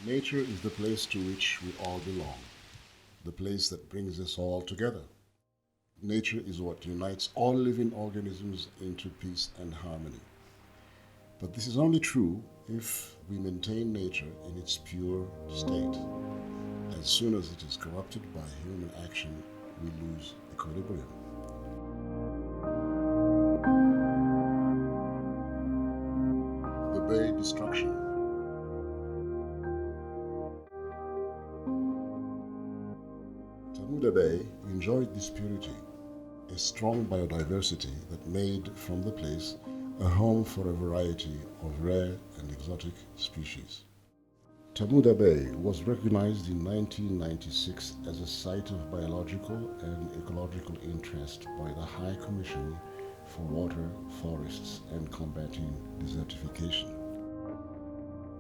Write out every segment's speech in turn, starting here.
Nature is the place to which we all belong, the place that brings us all together. Nature is what unites all living organisms into peace and harmony. But this is only true if we maintain nature in its pure state. As soon as it is corrupted by human action, we lose equilibrium. The Bay destruction. Tamuda Bay enjoyed this purity, a strong biodiversity that made from the place a home for a variety of rare and exotic species. Tamuda Bay was recognized in 1996 as a site of biological and ecological interest by the High Commission for Water, Forests and Combating Desertification.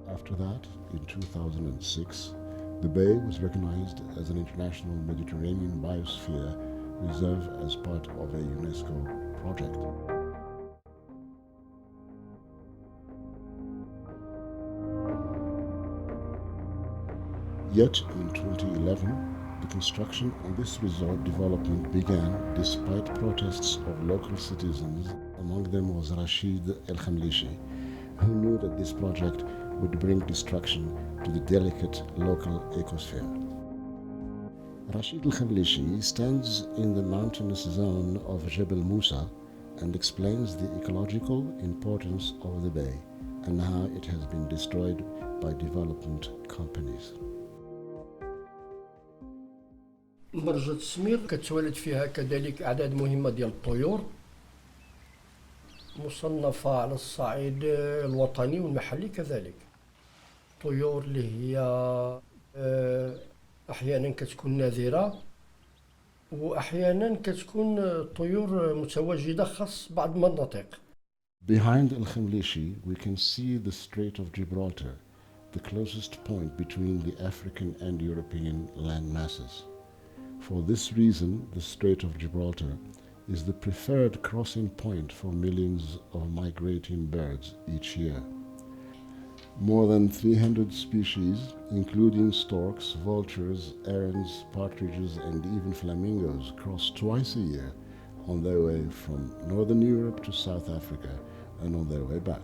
After that, in 2006, the bay was recognized as an international Mediterranean biosphere reserve as part of a UNESCO project. Yet in 2011, the construction on this resort development began despite protests of local citizens. Among them was Rashid El Khamlishi, who knew that this project would bring destruction to the delicate local ecosphere. Rashid El Khamlishi stands in the mountainous zone of Jebel Musa and explains the ecological importance of the bay and how it has been destroyed by development companies. مرجة السمير كتوالد فيها كذلك أعداد مهمة ديال الطيور مصنفة على الصعيد الوطني والمحلي كذلك. طيور اللي هي أحيانا كتكون نادرة وأحيانا كتكون طيور متواجدة خاص بعض المناطق. Behind El Khamlishi, we can see the Strait of Gibraltar, the closest point between the African and European land masses. For this reason, the Strait of Gibraltar is the preferred crossing point for millions of migrating birds each year. More than 300 species, including storks, vultures, herons, partridges, and even flamingos, cross twice a year on their way from Northern Europe to South Africa and on their way back.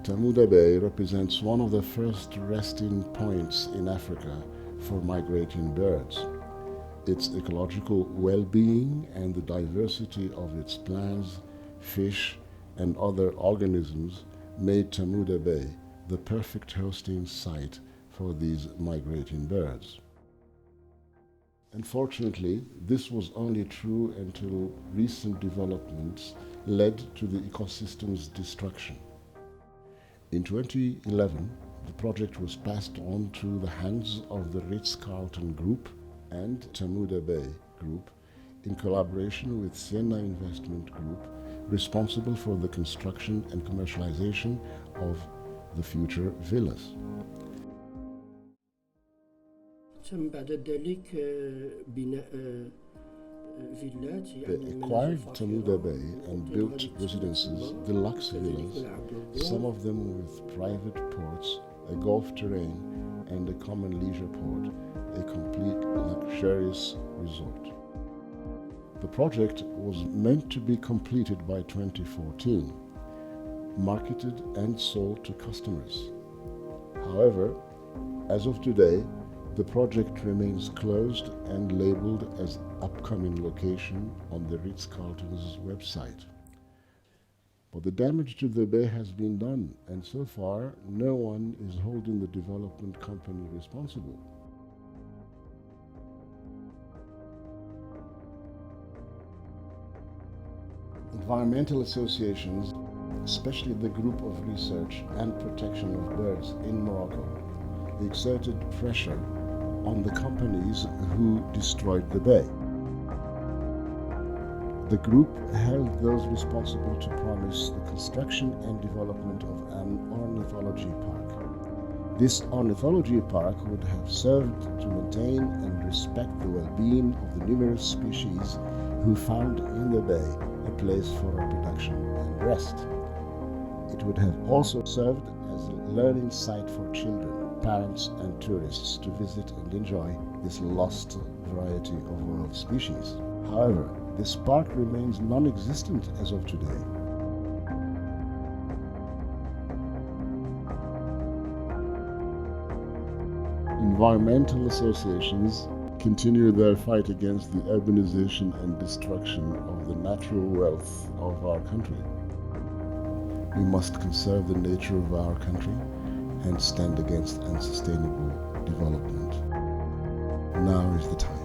Tamuda Bay represents one of the first resting points in Africa for migrating birds. Its ecological well-being and the diversity of its plants, fish, and other organisms made Tamuda Bay the perfect hosting site for these migrating birds. Unfortunately, this was only true until recent developments led to the ecosystem's destruction. In 2011, the project was passed on to the hands of the Ritz-Carlton Group and Tamuda Bay Group in collaboration with Sienna Investment Group, responsible for the construction and commercialization of the future villas. تم بعد ذلك بناء فيلات They acquired Tamuda Bay and built residences, deluxe villas, some of them with private ports, a golf terrain, and a common leisure port, a complete luxurious resort. The project was meant to be completed by 2014, marketed and sold to customers. However, as of today, the project remains closed and labeled as upcoming location on the Ritz-Carlton's website. But the damage to the bay has been done, and so far, no one is holding the development company responsible. Environmental associations, especially the Group of Research and Protection of Birds in Morocco, exerted pressure on the companies who destroyed the bay. The group held those responsible to promise the construction and development of an ornithology park. This ornithology park would have served to maintain and respect the well-being of the numerous species who found in the bay a place for reproduction and rest. It would have also served as a learning site for children, parents, and tourists to visit and enjoy this lost variety of world species. However, this park remains non-existent as of today. Environmental associations continue their fight against the urbanization and destruction of the natural wealth of our country. We must conserve the nature of our country and stand against unsustainable development. Now is the time.